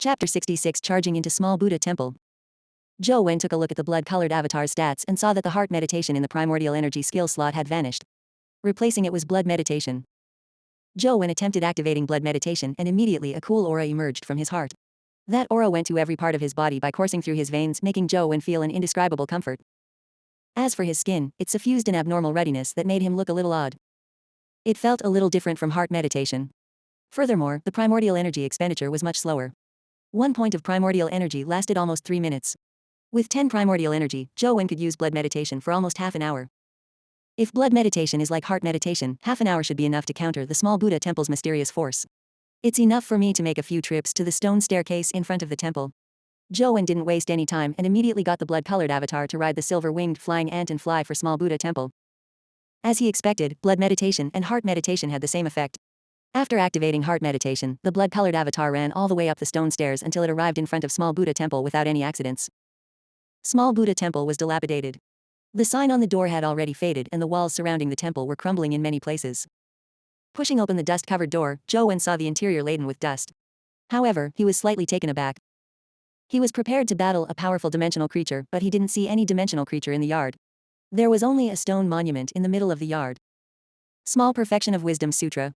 Chapter 66 Charging into Small Buddha Temple. Zhou Wen took a look at the blood-colored avatar's stats and saw that the heart meditation in the primordial energy skill slot had vanished. Replacing it was blood meditation. Zhou Wen attempted activating blood meditation and immediately a cool aura emerged from his heart. That aura went to every part of his body by coursing through his veins, making Zhou Wen feel an indescribable comfort. As for his skin, it suffused an abnormal ruddiness that made him look a little odd. It felt a little different from heart meditation. Furthermore, the primordial energy expenditure was much slower. 1 point of primordial energy lasted almost 3 minutes. With 10 primordial energy, Zhou Wen could use blood meditation for almost half an hour. If blood meditation is like heart meditation, half an hour should be enough to counter the small Buddha temple's mysterious force. It's enough for me to make a few trips to the stone staircase in front of the temple. Zhou Wen didn't waste any time and immediately got the blood-colored avatar to ride the silver-winged flying ant and fly for small Buddha temple. As he expected, blood meditation and heart meditation had the same effect. After activating heart meditation, the blood-colored avatar ran all the way up the stone stairs until it arrived in front of small Buddha temple without any accidents. Small Buddha temple was dilapidated. The sign on the door had already faded and the walls surrounding the temple were crumbling in many places. Pushing open the dust-covered door, Zhou Wen saw the interior laden with dust. However, he was slightly taken aback. He was prepared to battle a powerful dimensional creature, but he didn't see any dimensional creature in the yard. There was only a stone monument in the middle of the yard. Small Perfection of Wisdom Sutra.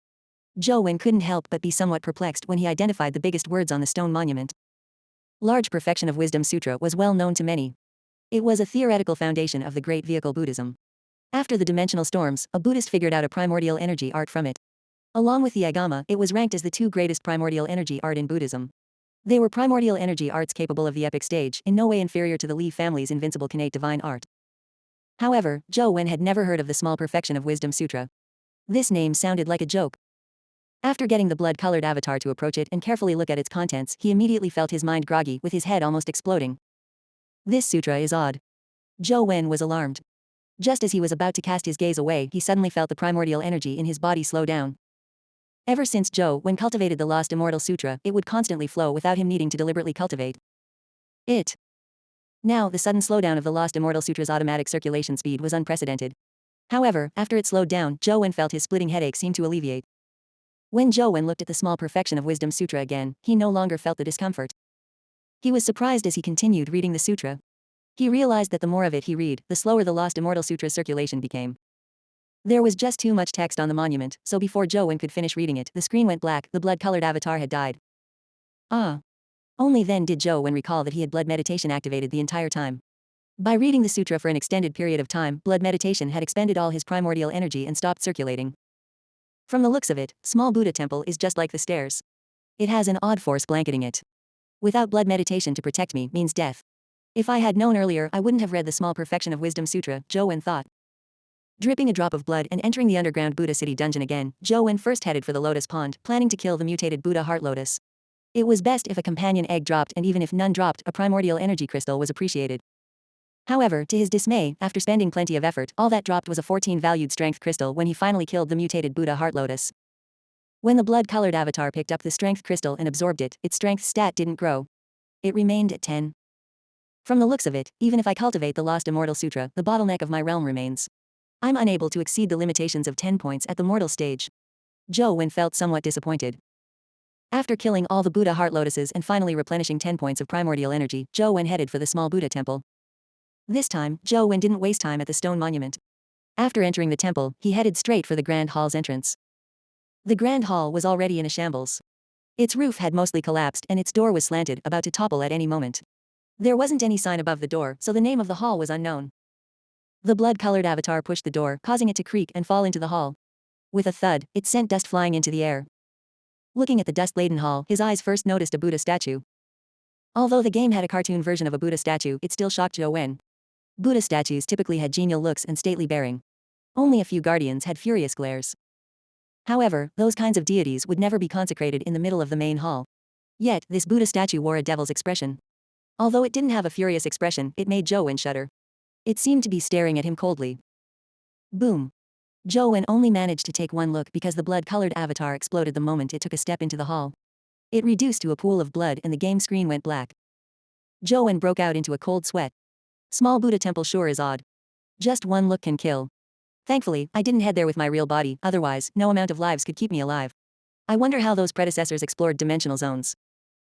Zhou Wen couldn't help but be somewhat perplexed when he identified the biggest words on the stone monument. Large Perfection of Wisdom Sutra was well known to many. It was a theoretical foundation of the great vehicle Buddhism. After the dimensional storms, a Buddhist figured out a primordial energy art from it. Along with the Agama, it was ranked as the 2 greatest primordial energy art in Buddhism. They were primordial energy arts capable of the epic stage, in no way inferior to the Li family's invincible Kanate divine art. However, Zhou Wen had never heard of the Small Perfection of Wisdom Sutra. This name sounded like a joke. After getting the blood-colored avatar to approach it and carefully look at its contents, he immediately felt his mind groggy, with his head almost exploding. This sutra is odd. Zhou Wen was alarmed. Just as he was about to cast his gaze away, he suddenly felt the primordial energy in his body slow down. Ever since Zhou Wen cultivated the Lost Immortal Sutra, it would constantly flow without him needing to deliberately cultivate it. Now, the sudden slowdown of the Lost Immortal Sutra's automatic circulation speed was unprecedented. However, after it slowed down, Zhou Wen felt his splitting headache seem to alleviate. When Zhou Wen looked at the Small Perfection of Wisdom Sutra again, he no longer felt the discomfort. He was surprised as he continued reading the sutra. He realized that the more of it he read, the slower the Lost Immortal Sutra's circulation became. There was just too much text on the monument, so before Zhou Wen could finish reading it, the screen went black, the blood-colored avatar had died. Ah. Only then did Zhou Wen recall that he had blood meditation activated the entire time. By reading the sutra for an extended period of time, blood meditation had expended all his primordial energy and stopped circulating. From the looks of it, small Buddha temple is just like the stairs. It has an odd force blanketing it. Without blood meditation to protect me means death. If I had known earlier, I wouldn't have read the Small Perfection of Wisdom Sutra, Zhou Wen thought. Dripping a drop of blood and entering the underground Buddha city dungeon again, Zhou Wen first headed for the lotus pond, planning to kill the mutated Buddha heart lotus. It was best if a companion egg dropped, and even if none dropped, a primordial energy crystal was appreciated. However, to his dismay, after spending plenty of effort, all that dropped was a 14-valued strength crystal when he finally killed the mutated Buddha heart lotus. When the blood-colored avatar picked up the strength crystal and absorbed it, its strength stat didn't grow. It remained at 10. From the looks of it, even if I cultivate the Lost Immortal Sutra, the bottleneck of my realm remains. I'm unable to exceed the limitations of 10 points at the mortal stage. Zhou Wen felt somewhat disappointed. After killing all the Buddha heart lotuses and finally replenishing 10 points of primordial energy, Zhou Wen headed for the small Buddha temple. This time, Zhou Wen didn't waste time at the stone monument. After entering the temple, he headed straight for the Grand Hall's entrance. The Grand Hall was already in a shambles. Its roof had mostly collapsed and its door was slanted, about to topple at any moment. There wasn't any sign above the door, so the name of the hall was unknown. The blood-colored avatar pushed the door, causing it to creak and fall into the hall. With a thud, it sent dust flying into the air. Looking at the dust-laden hall, his eyes first noticed a Buddha statue. Although the game had a cartoon version of a Buddha statue, it still shocked Zhou Wen. Buddha statues typically had genial looks and stately bearing. Only a few guardians had furious glares. However, those kinds of deities would never be consecrated in the middle of the main hall. Yet, this Buddha statue wore a devil's expression. Although it didn't have a furious expression, it made Zhou Wen shudder. It seemed to be staring at him coldly. Boom. Zhou Wen only managed to take one look because the blood-colored avatar exploded the moment it took a step into the hall. It reduced to a pool of blood and the game screen went black. Zhou Wen broke out into a cold sweat. Small Buddha temple sure is odd. Just one look can kill. Thankfully, I didn't head there with my real body, otherwise, no amount of lives could keep me alive. I wonder how those predecessors explored dimensional zones.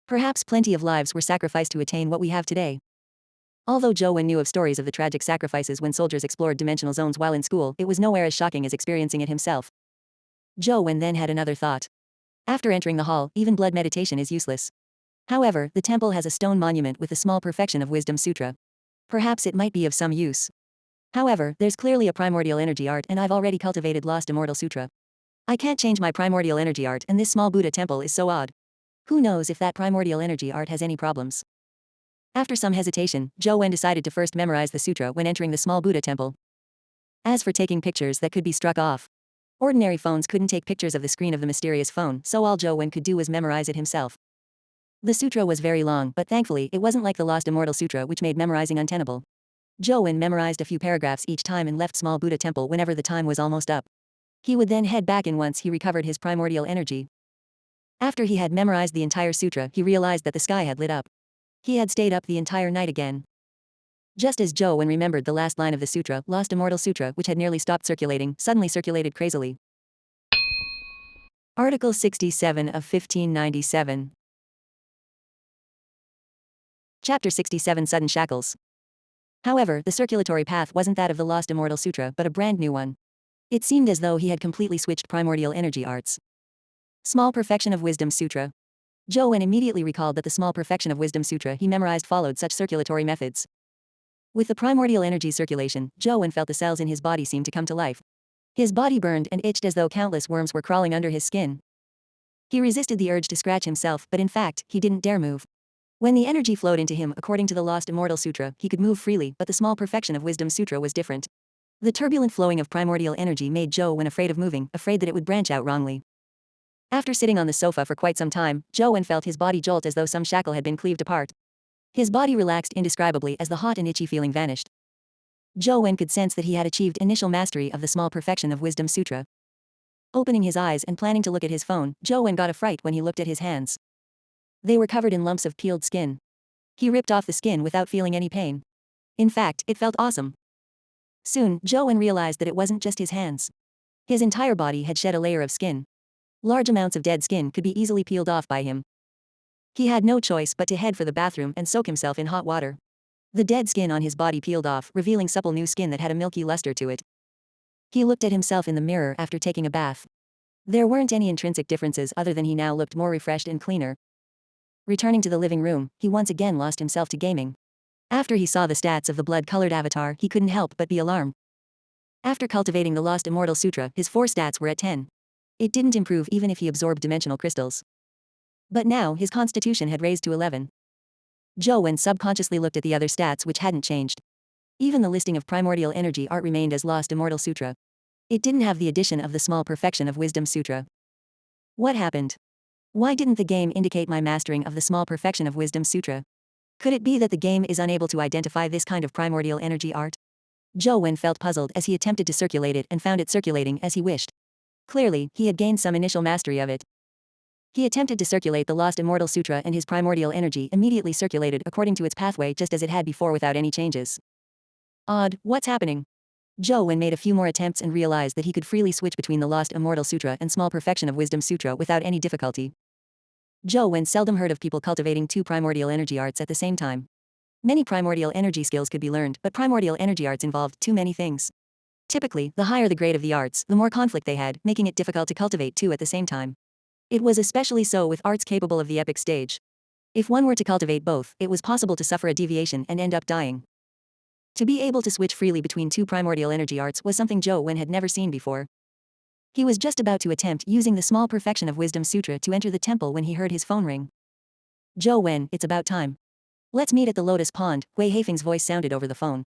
Perhaps plenty of lives were sacrificed to attain what we have today. Although Zhou Wen knew of stories of the tragic sacrifices when soldiers explored dimensional zones while in school, it was nowhere as shocking as experiencing it himself. Zhou Wen then had another thought. After entering the hall, even blood meditation is useless. However, the temple has a stone monument with the small perfection of Wisdom Sutra. Perhaps it might be of some use. However, there's clearly a primordial energy art and I've already cultivated Lost Immortal Sutra. I can't change my primordial energy art and this small Buddha temple is so odd. Who knows if that primordial energy art has any problems. After some hesitation, Zhou Wen decided to first memorize the sutra when entering the small Buddha temple. As for taking pictures that could be struck off, ordinary phones couldn't take pictures of the screen of the mysterious phone, so all Zhou Wen could do was memorize it himself. The sutra was very long, but thankfully it wasn't like the Lost Immortal Sutra which made memorizing untenable. Zhou Wen memorized a few paragraphs each time and left small Buddha temple whenever the time was almost up. He would then head back in once he recovered his primordial energy. After he had memorized the entire sutra, he realized that the sky had lit up. He had stayed up the entire night again. Just as Zhou Wen remembered the last line of the sutra, Lost Immortal Sutra, which had nearly stopped circulating, suddenly circulated crazily. Article 67 of 1597. Chapter 67 Sudden Shackles. However, the circulatory path wasn't that of the Lost Immortal Sutra but a brand new one. It seemed as though he had completely switched primordial energy arts. Small Perfection of Wisdom Sutra. Zhou Wen immediately recalled that the Small Perfection of Wisdom Sutra he memorized followed such circulatory methods. With the primordial energy circulation, Zhou Wen felt the cells in his body seem to come to life. His body burned and itched as though countless worms were crawling under his skin. He resisted the urge to scratch himself, but in fact, he didn't dare move. When the energy flowed into him according to the Lost Immortal Sutra, he could move freely, but the Small Perfection of Wisdom Sutra was different. The turbulent flowing of primordial energy made Zhou Wen afraid of moving, afraid that it would branch out wrongly. After sitting on the sofa for quite some time, Zhou Wen felt his body jolt as though some shackle had been cleaved apart. His body relaxed indescribably as the hot and itchy feeling vanished. Zhou Wen could sense that he had achieved initial mastery of the Small Perfection of Wisdom Sutra. Opening his eyes and planning to look at his phone, Zhou Wen got a fright when he looked at his hands. They were covered in lumps of peeled skin. He ripped off the skin without feeling any pain. In fact, it felt awesome. Soon, Zhou Wen realized that it wasn't just his hands. His entire body had shed a layer of skin. Large amounts of dead skin could be easily peeled off by him. He had no choice but to head for the bathroom and soak himself in hot water. The dead skin on his body peeled off, revealing supple new skin that had a milky luster to it. He looked at himself in the mirror after taking a bath. There weren't any intrinsic differences other than he now looked more refreshed and cleaner. Returning to the living room, he once again lost himself to gaming. After he saw the stats of the blood-colored avatar, he couldn't help but be alarmed. After cultivating the Lost Immortal Sutra, his 4 stats were at 10. It didn't improve even if he absorbed dimensional crystals. But now, his constitution had raised to 11. Zhou Wen subconsciously looked at the other stats which hadn't changed. Even the listing of primordial energy art remained as Lost Immortal Sutra. It didn't have the addition of the Small Perfection of Wisdom Sutra. What happened? Why didn't the game indicate my mastering of the Small Perfection of Wisdom Sutra? Could it be that the game is unable to identify this kind of primordial energy art? Zhou Wen felt puzzled as he attempted to circulate it and found it circulating as he wished. Clearly, he had gained some initial mastery of it. He attempted to circulate the Lost Immortal Sutra and his primordial energy immediately circulated according to its pathway just as it had before without any changes. Odd, what's happening? Zhou Wen made a few more attempts and realized that he could freely switch between the Lost Immortal Sutra and Small Perfection of Wisdom Sutra without any difficulty. Zhou Wen seldom heard of people cultivating 2 primordial energy arts at the same time. Many primordial energy skills could be learned, but primordial energy arts involved too many things. Typically, the higher the grade of the arts, the more conflict they had, making it difficult to cultivate 2 at the same time. It was especially so with arts capable of the epic stage. If one were to cultivate both, it was possible to suffer a deviation and end up dying. To be able to switch freely between 2 primordial energy arts was something Zhou Wen had never seen before. He was just about to attempt using the Small Perfection of Wisdom Sutra to enter the temple when he heard his phone ring. Zhou Wen, it's about time. Let's meet at the Lotus Pond, Hui Haifeng's voice sounded over the phone.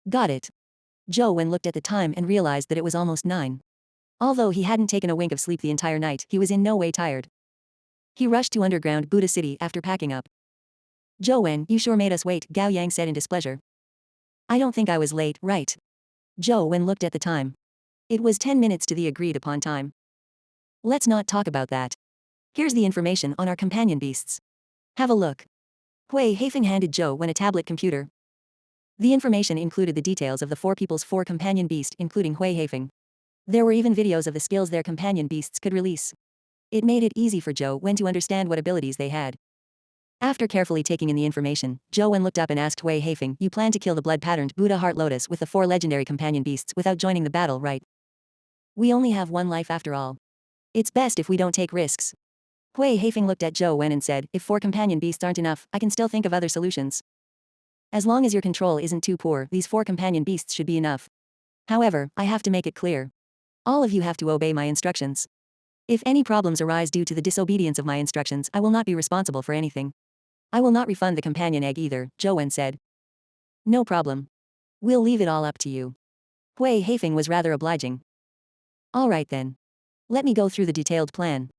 Got it. Zhou Wen looked at the time and realized that it was almost 9. Although he hadn't taken a wink of sleep the entire night, he was in no way tired. He rushed to underground Buddha City after packing up. Zhou Wen, you sure made us wait, Gao Yang said in displeasure. I don't think I was late, right? Zhou Wen looked at the time. It was 10 minutes to the agreed upon time. Let's not talk about that. Here's the information on our companion beasts. Have a look. Hui Haifeng handed Zhou Wen a tablet computer. The information included the details of the 4 people's 4 companion beasts, including Hui Haifeng. There were even videos of the skills their companion beasts could release. It made it easy for Zhou Wen to understand what abilities they had. After carefully taking in the information, Zhou Wen looked up and asked Hui Haifeng, "You plan to kill the blood-patterned Buddha Heart Lotus with the 4 legendary companion beasts without joining the battle, right? We only have one life after all. It's best if we don't take risks." Hui Haifeng looked at Zhou Wen and said, "If 4 companion beasts aren't enough, I can still think of other solutions. As long as your control isn't too poor, these 4 companion beasts should be enough. However, I have to make it clear. All of you have to obey my instructions. If any problems arise due to the disobedience of my instructions, I will not be responsible for anything. I will not refund the companion egg either," Zhou Wen said. "No problem. We'll leave it all up to you." Hui Haifeng was rather obliging. "All right then. Let me go through the detailed plan.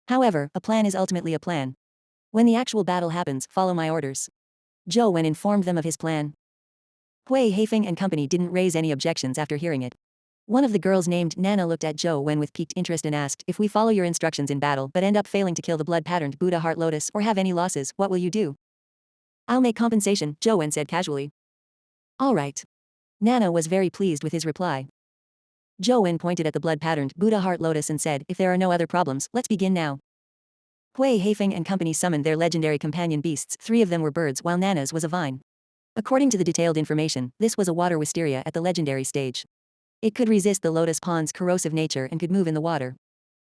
However, a plan is ultimately a plan. When the actual battle happens, follow my orders." Zhou Wen informed them of his plan. Hui Haifeng and company didn't raise any objections after hearing it. One of the girls named Nana looked at Zhou Wen with piqued interest and asked, "If we follow your instructions in battle but end up failing to kill the blood-patterned Buddha Heart Lotus or have any losses, what will you do?" "I'll make compensation," Zhou Wen said casually. "All right." Nana was very pleased with his reply. Zhou Wen pointed at the blood-patterned Buddha Heart Lotus and said, "If there are no other problems, let's begin now." Hui Haifeng and company summoned their legendary companion beasts. 3 of them were birds while Nana's was a vine. According to the detailed information, this was a water wisteria at the legendary stage. It could resist the lotus pond's corrosive nature and could move in the water.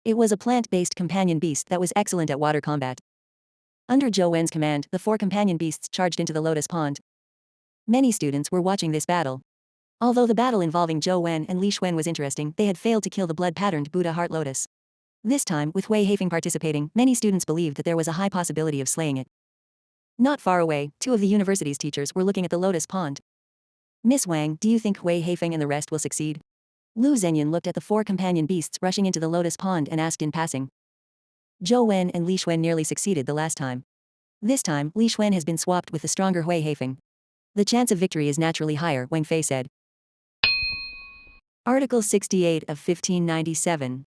It was a plant-based companion beast that was excellent at water combat. Under Zhou Wen's command, the 4 companion beasts charged into the lotus pond. Many students were watching this battle. Although the battle involving Zhou Wen and Li Xuan was interesting, they had failed to kill the blood-patterned Buddha Heart Lotus. This time, with Hui Haifeng participating, many students believed that there was a high possibility of slaying it. Not far away, 2 of the university's teachers were looking at the lotus pond. "Miss Wang, do you think Hui Haifeng and the rest will succeed?" Lu Zhenyan looked at the 4 companion beasts rushing into the lotus pond and asked in passing. Zhou Wen and Li Xuan nearly succeeded the last time. This time, Li Xuan has been swapped with the stronger Hui Haifeng. The chance of victory is naturally higher, Wang Fei said. Article 68 of 1597.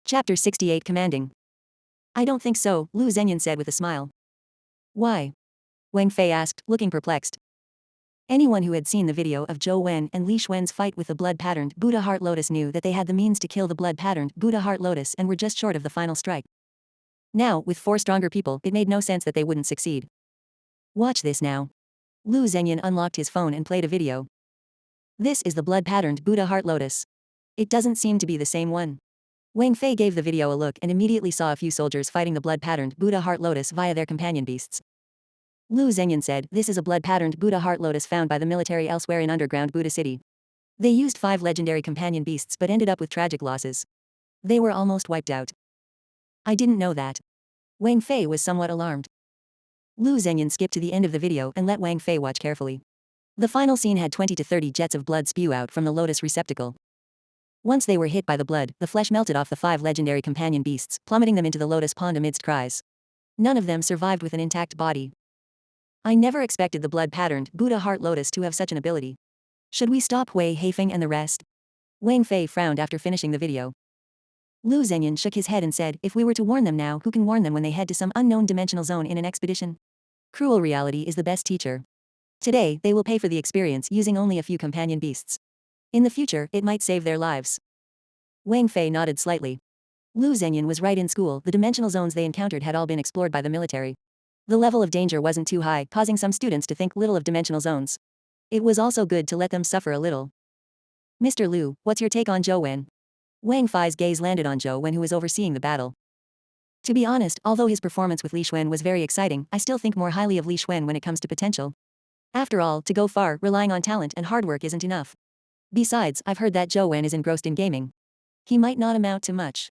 Chapter 68 Commanding. "I don't think so," Lu Zhenyan said with a smile. "Why?" Wang Fei asked, looking perplexed. Anyone who had seen the video of Zhou Wen and Li Xuan's fight with the blood-patterned Buddha Heart Lotus knew that they had the means to kill the blood-patterned Buddha Heart Lotus and were just short of the final strike. Now, with 4 stronger people, it made no sense that they wouldn't succeed. "Watch this now." Lu Zhenyan unlocked his phone and played a video. "This is the blood-patterned Buddha Heart Lotus. It doesn't seem to be the same one." Wang Fei gave the video a look and immediately saw a few soldiers fighting the blood-patterned Buddha Heart Lotus via their companion beasts. Lu Zhenyan said, "This is a blood-patterned Buddha Heart Lotus found by the military elsewhere in underground Buddha City. They used 5 legendary companion beasts but ended up with tragic losses. They were almost wiped out." "I didn't know that." Wang Fei was somewhat alarmed. Lu Zhenyan skipped to the end of the video and let Wang Fei watch carefully. The final scene had 20 to 30 jets of blood spew out from the lotus receptacle. Once they were hit by the blood, the flesh melted off the 5 legendary companion beasts, plummeting them into the lotus pond amidst cries. None of them survived with an intact body. "I never expected the blood-patterned Buddha Heart Lotus to have such an ability. Should we stop Hui Haifeng and the rest?" Wang Fei frowned after finishing the video. Lu Zhenyan shook his head and said, "If we were to warn them now, who can warn them when they head to some unknown dimensional zone in an expedition? Cruel reality is the best teacher. Today, they will pay for the experience using only a few companion beasts. In the future, it might save their lives." Wang Fei nodded slightly. Lu Zhenyan was right. In school, the dimensional zones they encountered had all been explored by the military. The level of danger wasn't too high, causing some students to think little of dimensional zones. It was also good to let them suffer a little. "Mr. Lu, what's your take on Zhou Wen?" Wang Fei's gaze landed on Zhou Wen, who was overseeing the battle. "To be honest, although his performance with Li Xuan was very exciting, I still think more highly of Li Xuan when it comes to potential. After all, to go far, relying on talent and hard work isn't enough. Besides, I've heard that Zhou Wen is engrossed in gaming. He might not amount to much."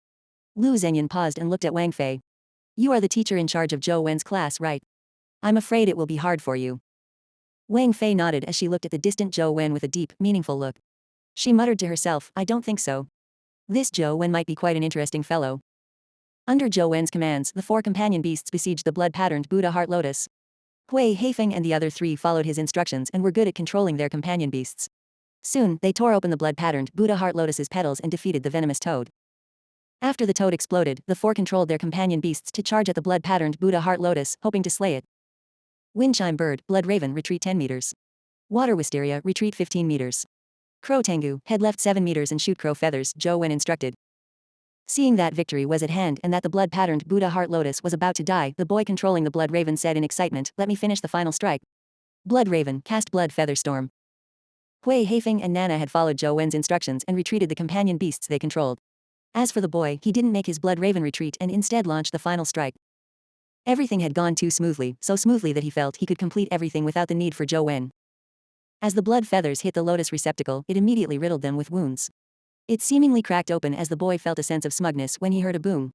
Lu Zhenyan paused and looked at Wang Fei. "You are the teacher in charge of Zhou Wen's class, right? I'm afraid it will be hard for you." Wang Fei nodded as she looked at the distant Zhou Wen with a deep, meaningful look. She muttered to herself, "I don't think so. This Zhou Wen might be quite an interesting fellow." Under Zhou Wen's commands, the 4 companion beasts besieged the blood-patterned Buddha Heart Lotus. Hui Haifeng and the other 3 followed his instructions and were good at controlling their companion beasts. Soon, they tore open the blood-patterned Buddha Heart Lotus's petals and defeated the venomous toad. After the toad exploded, the 4 controlled their companion beasts to charge at the blood-patterned Buddha Heart Lotus, hoping to slay it. Wind Chime Bird, Blood Raven, retreat 10 meters. Water Wisteria, retreat 15 meters. Crow Tengu, head left 7 meters and shoot crow feathers, Zhou Wen instructed. Seeing that victory was at hand and that the blood-patterned Buddha Heart Lotus was about to die, the boy controlling the Blood Raven said in excitement, "Let me finish the final strike." Blood Raven, cast Blood Feather Storm. Hui Haifeng and Nana had followed Zhou Wen's instructions and retreated the companion beasts they controlled. As for the boy, he didn't make his Blood Raven retreat and instead launched the final strike. Everything had gone too smoothly, so smoothly that he felt he could complete everything without the need for Zhou Wen. As the blood feathers hit the lotus receptacle, it immediately riddled them with wounds. It seemingly cracked open as the boy felt a sense of smugness when he heard a boom.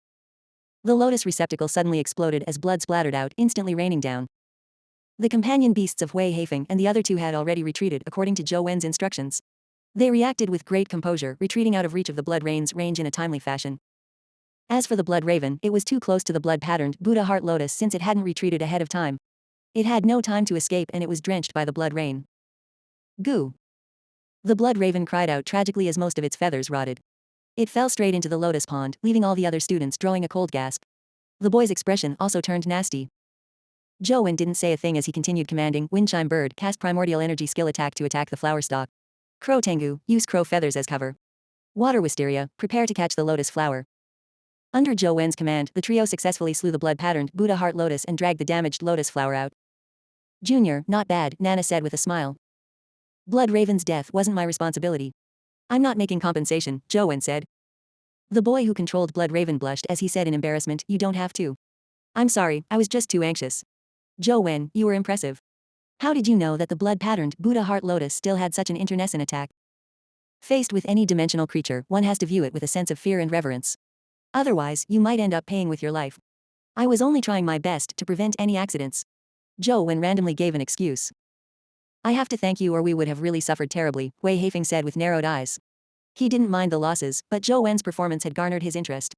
The lotus receptacle suddenly exploded as blood splattered out, instantly raining down. The companion beasts of Hui Haifeng and the other two had already retreated according to Zhou Wen's instructions. They reacted with great composure, retreating out of reach of the blood rain's range in a timely fashion. As for the blood raven, it was too close to the blood-patterned Buddha Heart Lotus since it hadn't retreated ahead of time. It had no time to escape and it was drenched by the blood rain. Goo! The blood raven cried out tragically as most of its feathers rotted. It fell straight into the lotus pond, leaving all the other students drawing a cold gasp. The boy's expression also turned nasty. Zhou Wen didn't say a thing as he continued commanding, Windchime Bird, cast Primordial Energy skill attack to attack the flower stalk. Crow Tengu, use crow feathers as cover. Water Wisteria, prepare to catch the lotus flower. Under Zhou Wen's command, the trio successfully slew the blood-patterned Buddha Heart Lotus and dragged the damaged lotus flower out. Junior, not bad, Nana said with a smile. Blood Raven's death wasn't my responsibility. I'm not making compensation, Zhou Wen said. The boy who controlled Blood Raven blushed as he said in embarrassment, you don't have to. I'm sorry, I was just too anxious. Zhou Wen, you were impressive. How did you know that the blood-patterned Buddha Heart Lotus still had such an internecine attack? Faced with any dimensional creature, one has to view it with a sense of fear and reverence. Otherwise, you might end up paying with your life. I was only trying my best to prevent any accidents. Zhou Wen randomly gave an excuse. I have to thank you or we would have really suffered terribly, Hui Haifeng said with narrowed eyes. He didn't mind the losses, but Zhou Wen's performance had garnered his interest.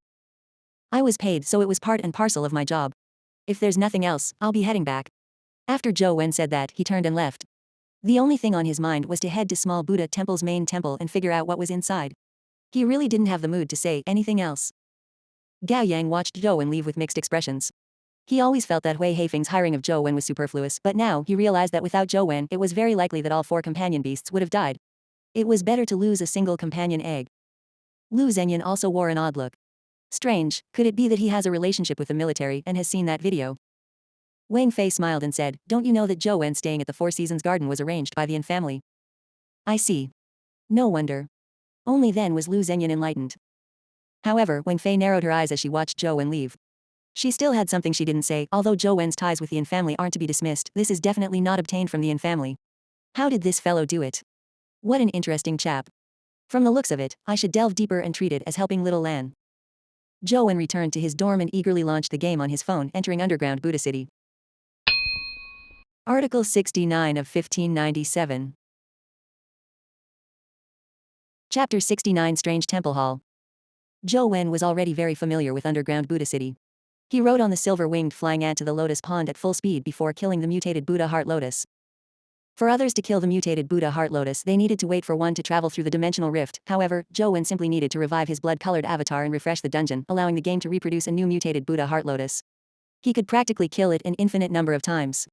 I was paid so it was part and parcel of my job. If there's nothing else, I'll be heading back. After Zhou Wen said that, he turned and left. The only thing on his mind was to head to Small Buddha Temple's main temple and figure out what was inside. He really didn't have the mood to say anything else. Gao Yang watched Zhou Wen leave with mixed expressions. He always felt that Hui Haifeng's hiring of Zhou Wen was superfluous, but now he realized that without Zhou Wen, it was very likely that all 4 companion beasts would have died. It was better to lose a single companion egg. Lu Zhenyan also wore an odd look. Strange, could it be that he has a relationship with the military and has seen that video? Wang Fei smiled and said, don't you know that Zhou Wen staying at the Four Seasons Garden was arranged by the Yin family? I see. No wonder. Only then was Lu Zhenyan enlightened. However, Wang Fei narrowed her eyes as she watched Zhou Wen leave. She still had something she didn't say, although Zhou Wen's ties with the Yin family aren't to be dismissed, this is definitely not obtained from the Yin family. How did this fellow do it? What an interesting chap. From the looks of it, I should delve deeper and treat it as helping little Lan. Zhou Wen returned to his dorm and eagerly launched the game on his phone, entering underground Buddha City. Article 69 of 1597. Chapter 69 Strange Temple Hall. Zhou Wen was already very familiar with underground Buddha City. He rode on the silver-winged flying ant to the lotus pond at full speed before killing the mutated Buddha Heart Lotus. For others to kill the mutated Buddha Heart Lotus, they needed to wait for one to travel through the dimensional rift. However, Zhou Wen simply needed to revive his blood-colored avatar and refresh the dungeon, allowing the game to reproduce a new mutated Buddha Heart Lotus. He could practically kill it an infinite number of times.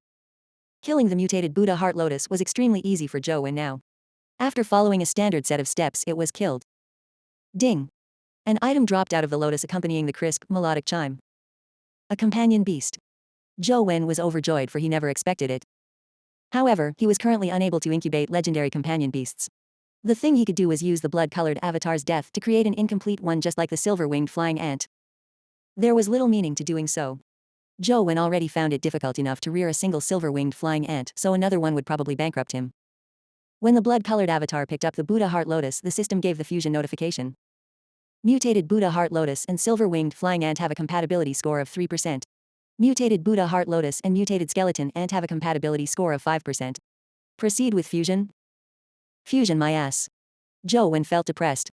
Killing the mutated Buddha Heart Lotus was extremely easy for Zhou Wen now. After following a standard set of steps, it was killed. Ding! An item dropped out of the lotus accompanying the crisp, melodic chime. A companion beast. Zhou Wen was overjoyed for he never expected it. However, he was currently unable to incubate legendary companion beasts. The thing he could do was use the blood-colored avatar's death to create an incomplete one just like the silver-winged flying ant. There was little meaning to doing so. Zhou Wen already found it difficult enough to rear a single silver-winged flying ant, so another one would probably bankrupt him. When the blood-colored avatar picked up the Buddha Heart Lotus, the system gave the fusion notification. Mutated Buddha Heart Lotus and silver-winged flying ant have a compatibility score of 3%. Mutated Buddha Heart Lotus and mutated skeleton ant have a compatibility score of 5%. Proceed with fusion? Fusion my ass. Zhou Wen felt depressed.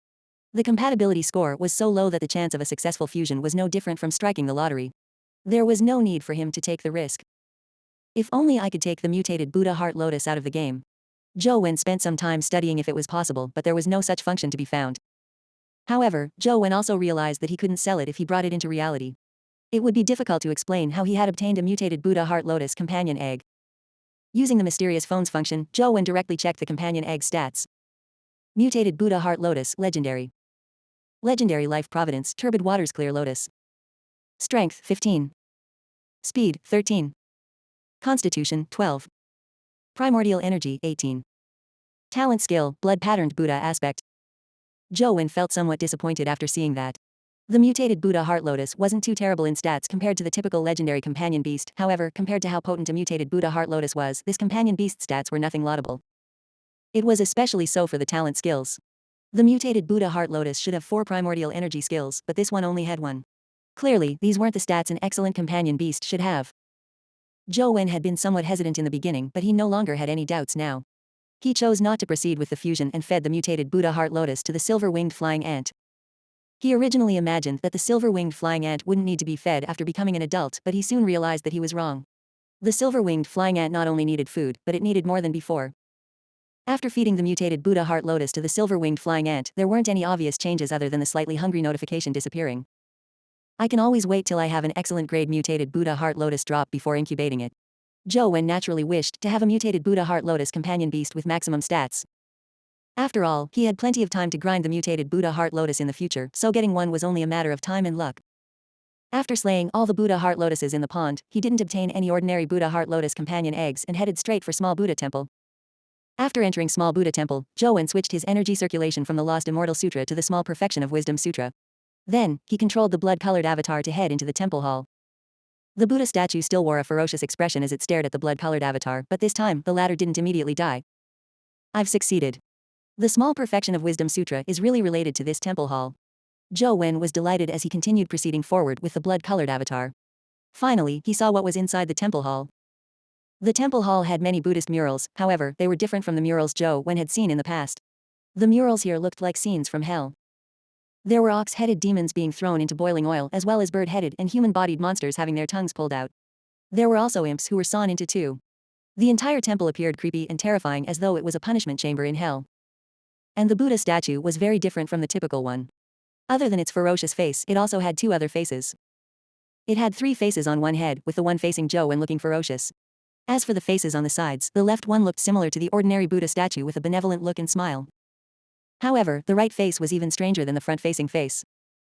The compatibility score was so low that the chance of a successful fusion was no different from striking the lottery. There was no need for him to take the risk. If only I could take the mutated Buddha Heart Lotus out of the game. Zhou Wen spent some time studying if it was possible, but there was no such function to be found. However, Zhou Wen also realized that he couldn't sell it if he brought it into reality. It would be difficult to explain how he had obtained a mutated Buddha Heart Lotus companion egg. Using the mysterious phones function, Zhou Wen directly checked the companion egg stats. Mutated Buddha Heart Lotus, Legendary. Legendary Life Providence, Turbid Waters Clear Lotus. Strength, 15. Speed, 13. Constitution, 12. Primordial Energy, 18. Talent Skill, Blood Patterned Buddha Aspect. Joen felt somewhat disappointed after seeing that. The mutated Buddha Heart Lotus wasn't too terrible in stats compared to the typical legendary companion beast, however, compared to how potent a mutated Buddha Heart Lotus was, this companion beast's stats were nothing laudable. It was especially so for the talent skills. The mutated Buddha Heart Lotus should have 4 primordial energy skills, but this one only had 1. Clearly, these weren't the stats an excellent companion beast should have. Joen had been somewhat hesitant in the beginning, but he no longer had any doubts now. He chose not to proceed with the fusion and fed the mutated Buddha Heart Lotus to the silver-winged flying ant. He originally imagined that the silver-winged flying ant wouldn't need to be fed after becoming an adult, but he soon realized that he was wrong. The silver-winged flying ant not only needed food, but it needed more than before. After feeding the mutated Buddha Heart Lotus to the silver-winged flying ant, there weren't any obvious changes other than the slightly hungry notification disappearing. I can always wait till I have an excellent grade mutated Buddha Heart Lotus drop before incubating it. Joen naturally wished to have a mutated Buddha Heart Lotus companion beast with maximum stats. After all, he had plenty of time to grind the mutated Buddha Heart Lotus in the future, so getting one was only a matter of time and luck. After slaying all the Buddha Heart Lotuses in the pond, he didn't obtain any ordinary Buddha Heart Lotus companion eggs and headed straight for Small Buddha Temple. After entering Small Buddha Temple, Joen switched his energy circulation from the Lost Immortal Sutra to the Small Perfection of Wisdom Sutra. Then, he controlled the blood-colored avatar to head into the temple hall. The Buddha statue still wore a ferocious expression as it stared at the blood-colored avatar, but this time, the latter didn't immediately die. I've succeeded. The Small Perfection of Wisdom Sutra is really related to this temple hall. Joen was delighted as he continued proceeding forward with the blood-colored avatar. Finally, he saw what was inside the temple hall. The temple hall had many Buddhist murals, however, they were different from the murals Joen had seen in the past. The murals here looked like scenes from hell. There were ox-headed demons being thrown into boiling oil as well as bird-headed and human-bodied monsters having their tongues pulled out. There were also imps who were sawn into two. The entire temple appeared creepy and terrifying as though it was a punishment chamber in hell. And the Buddha statue was very different from the typical one. Other than its ferocious face, it also had 2 other faces. It had 3 faces on one head, with the one facing Joen looking ferocious. As for the faces on the sides, the left one looked similar to the ordinary Buddha statue with a benevolent look and smile. However, the right face was even stranger than the front-facing face.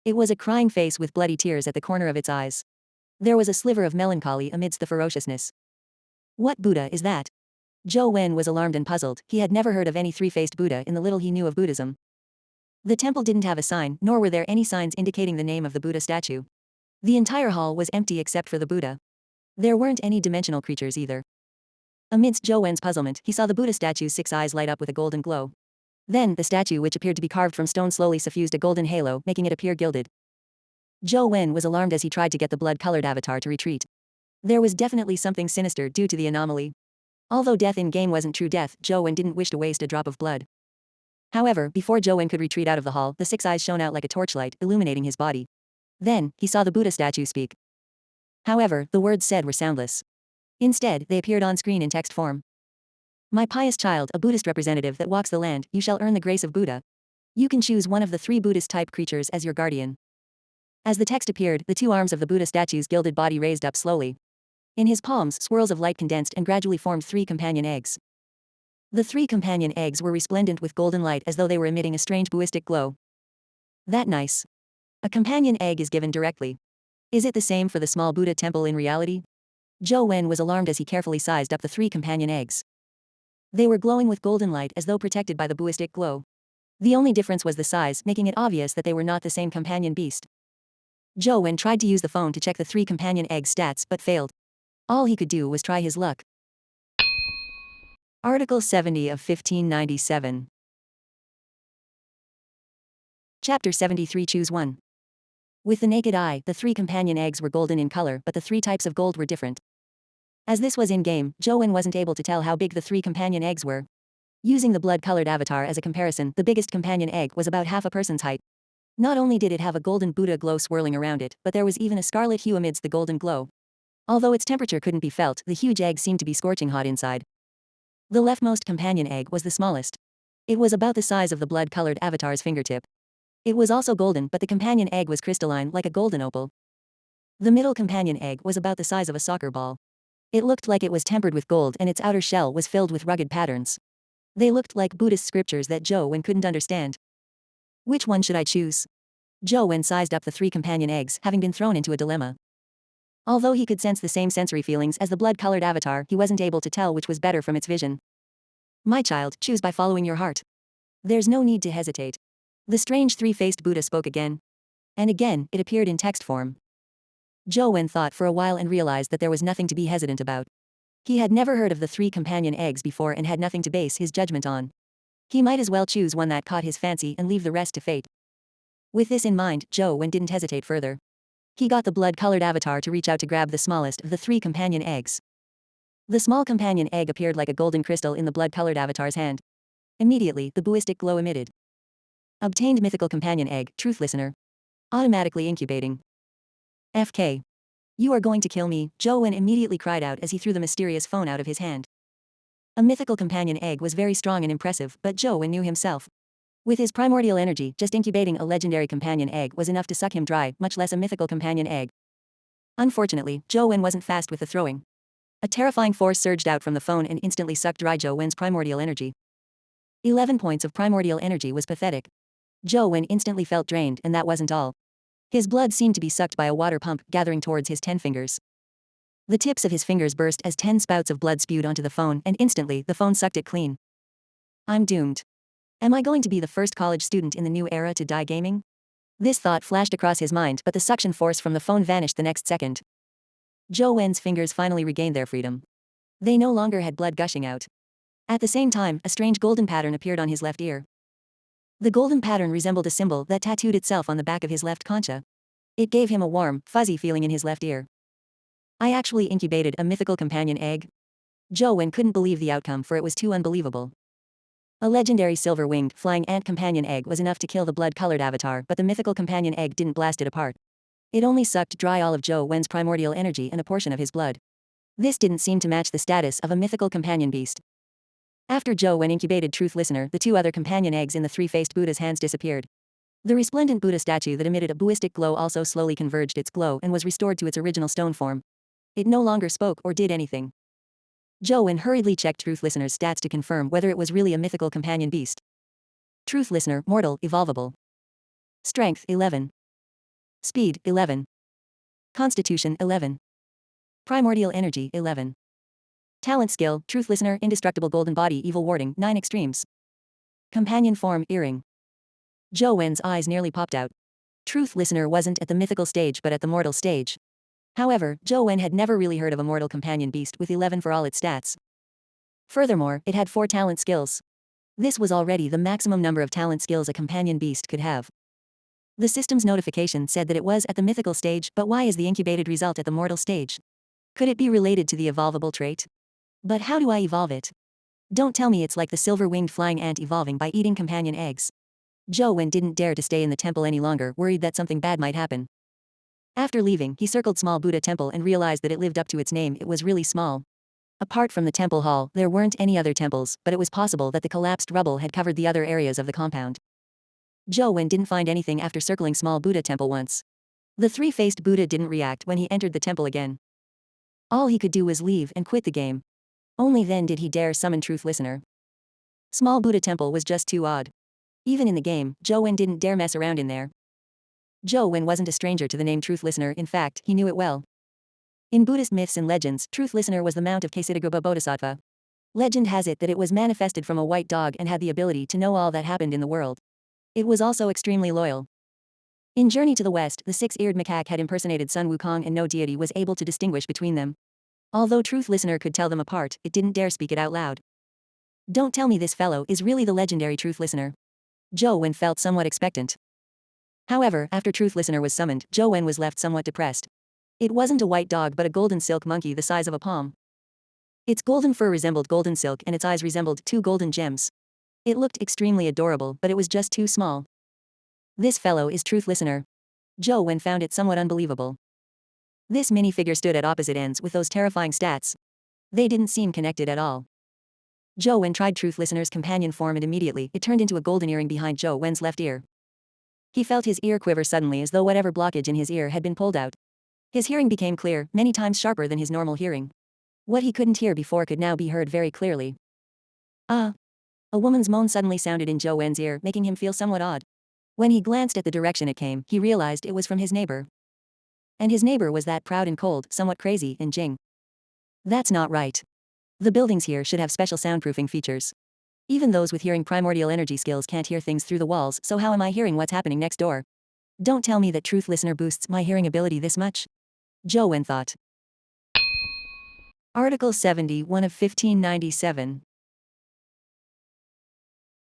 It was a crying face with bloody tears at the corner of its eyes. There was a sliver of melancholy amidst the ferociousness. What Buddha is that? Joen was alarmed and puzzled. He had never heard of any 3-faced Buddha in the little he knew of Buddhism. The temple didn't have a sign, nor were there any signs indicating the name of the Buddha statue. The entire hall was empty except for the Buddha. There weren't any dimensional creatures either. Amidst Joen's puzzlement, he saw the Buddha statue's 6 eyes light up with a golden glow. Then, the statue which appeared to be carved from stone slowly suffused a golden halo, making it appear gilded. Joen was alarmed as he tried to get the blood-colored avatar to retreat. There was definitely something sinister due to the anomaly. Although death in-game wasn't true death, Joen didn't wish to waste a drop of blood. However, before Joen could retreat out of the hall, the 6 eyes shone out like a torchlight, illuminating his body. Then, he saw the Buddha statue speak. However, the words said were soundless. Instead, they appeared on screen in text form. My pious child, a Buddhist representative that walks the land, you shall earn the grace of Buddha. You can choose one of the 3 Buddhist-type creatures as your guardian. As the text appeared, the 2 arms of the Buddha statue's gilded body raised up slowly. In his palms, swirls of light condensed and gradually formed 3 companion eggs. The 3 companion eggs were resplendent with golden light as though they were emitting a strange buistic glow. That nice. A companion egg is given directly. Is it the same for the small Buddha temple in reality? Joen was alarmed as he carefully sized up the 3 companion eggs. They were glowing with golden light as though protected by the buistic glow. The only difference was the size, making it obvious that they were not the same companion beast. Joen tried to use the phone to check the 3 companion egg stats but failed. All he could do was try his luck. Article 70 of 1597. Chapter 73 Choose 1. With the naked eye, the 3 companion eggs were golden in color, but the 3 types of gold were different. As this was in-game, Joen wasn't able to tell how big the 3 companion eggs were. Using the blood-colored avatar as a comparison, the biggest companion egg was about half a person's height. Not only did it have a golden Buddha glow swirling around it, but there was even a scarlet hue amidst the golden glow. Although its temperature couldn't be felt, the huge egg seemed to be scorching hot inside. The leftmost companion egg was the smallest. It was about the size of the blood-colored avatar's fingertip. It was also golden, but the companion egg was crystalline like a golden opal. The middle companion egg was about the size of a soccer ball. It looked like it was tempered with gold and its outer shell was filled with rugged patterns. They looked like Buddhist scriptures that Zhou Wen couldn't understand. Which one should I choose? Zhou Wen sized up the 3 companion eggs, having been thrown into a dilemma. Although he could sense the same sensory feelings as the blood-colored avatar, he wasn't able to tell which was better from its vision. My child, choose by following your heart. There's no need to hesitate. The strange 3-faced Buddha spoke again. And again, it appeared in text form. Zhou Wen thought for a while and realized that there was nothing to be hesitant about. He had never heard of the 3 companion eggs before and had nothing to base his judgment on. He might as well choose one that caught his fancy and leave the rest to fate. With this in mind, Zhou Wen didn't hesitate further. He got the blood-colored avatar to reach out to grab the smallest of the 3 companion eggs. The small companion egg appeared like a golden crystal in the blood-colored avatar's hand. Immediately, the buoistic glow emitted. Obtained mythical companion egg, Truth Listener. Automatically incubating. FK. You are going to kill me, Zhou Wen immediately cried out as he threw the mysterious phone out of his hand. A mythical companion egg was very strong and impressive, but Zhou Wen knew himself. With his primordial energy, just incubating a legendary companion egg was enough to suck him dry, much less a mythical companion egg. Unfortunately, Zhou Wen wasn't fast with the throwing. A terrifying force surged out from the phone and instantly sucked dry Zhou Wen's primordial energy. 11 points of primordial energy was pathetic. Zhou Wen instantly felt drained, and that wasn't all. His blood seemed to be sucked by a water pump, gathering towards his 10 fingers. The tips of his fingers burst as 10 spouts of blood spewed onto the phone, and instantly, the phone sucked it clean. I'm doomed. Am I going to be the first college student in the new era to die gaming? This thought flashed across his mind, but the suction force from the phone vanished the next second. Zhou Wen's fingers finally regained their freedom. They no longer had blood gushing out. At the same time, a strange golden pattern appeared on his left ear. The golden pattern resembled a symbol that tattooed itself on the back of his left concha. It gave him a warm, fuzzy feeling in his left ear. I actually incubated a mythical companion egg? Zhou Wen couldn't believe the outcome, for it was too unbelievable. A legendary silver-winged, flying ant companion egg was enough to kill the blood-colored avatar, but the mythical companion egg didn't blast it apart. It only sucked dry all of Zhou Wen's primordial energy and a portion of his blood. This didn't seem to match the status of a mythical companion beast. After Zhou Wen incubated Truth Listener, the 2 other companion eggs in the 3-faced Buddha's hands disappeared. The resplendent Buddha statue that emitted a buoistic glow also slowly converged its glow and was restored to its original stone form. It no longer spoke or did anything. Zhou Wen hurriedly checked Truth Listener's stats to confirm whether it was really a mythical companion beast. Truth Listener, mortal, evolvable. Strength, 11. Speed, 11. Constitution, 11. Primordial energy, 11. Talent skill, Truth Listener, indestructible golden body, evil warding, 9 extremes. Companion form, earring. Zhou Wen's eyes nearly popped out. Truth Listener wasn't at the mythical stage but at the mortal stage. However, Zhou Wen had never really heard of a mortal companion beast with 11 for all its stats. Furthermore, it had 4 talent skills. This was already the maximum number of talent skills a companion beast could have. The system's notification said that it was at the mythical stage, but why is the incubated result at the mortal stage? Could it be related to the evolvable trait? But how do I evolve it? Don't tell me it's like the silver-winged flying ant evolving by eating companion eggs. Zhou Wen didn't dare to stay in the temple any longer, worried that something bad might happen. After leaving, he circled Small Buddha Temple and realized that it lived up to its name. It was really small. Apart from the temple hall, there weren't any other temples, but it was possible that the collapsed rubble had covered the other areas of the compound. Zhou Wen didn't find anything after circling Small Buddha Temple once. The 3-faced Buddha didn't react when he entered the temple again. All he could do was leave and quit the game. Only then did he dare summon Truth Listener. Small Buddha Temple was just too odd. Even in the game, Zhou Wen didn't dare mess around in there. Zhou Wen wasn't a stranger to the name Truth Listener, in fact, he knew it well. In Buddhist myths and legends, Truth Listener was the mount of Ksitagrupa Bodhisattva. Legend has it that it was manifested from a white dog and had the ability to know all that happened in the world. It was also extremely loyal. In Journey to the West, the 6-eared macaque had impersonated Sun Wukong and no deity was able to distinguish between them. Although Truth Listener could tell them apart, it didn't dare speak it out loud. Don't tell me this fellow is really the legendary Truth Listener. Zhou Wen felt somewhat expectant. However, after Truth Listener was summoned, Zhou Wen was left somewhat depressed. It wasn't a white dog but a golden silk monkey the size of a palm. Its golden fur resembled golden silk and its eyes resembled 2 golden gems. It looked extremely adorable, but it was just too small. This fellow is Truth Listener. Zhou Wen found it somewhat unbelievable. This minifigure stood at opposite ends with those terrifying stats. They didn't seem connected at all. Zhou Wen tried Truth Listener's companion form and immediately, it turned into a golden earring behind Zhou Wen's left ear. He felt his ear quiver suddenly as though whatever blockage in his ear had been pulled out. His hearing became clear, many times sharper than his normal hearing. What he couldn't hear before could now be heard very clearly. A woman's moan suddenly sounded in Zhou Wen's ear, making him feel somewhat odd. When he glanced at the direction it came, he realized it was from his neighbor. And his neighbor was that proud and cold, somewhat crazy, and Jing. That's not right. The buildings here should have special soundproofing features. Even those with hearing primordial energy skills can't hear things through the walls, so how am I hearing what's happening next door? Don't tell me that Truth Listener boosts my hearing ability this much. Zhou Wen thought. Article 71 of 1597.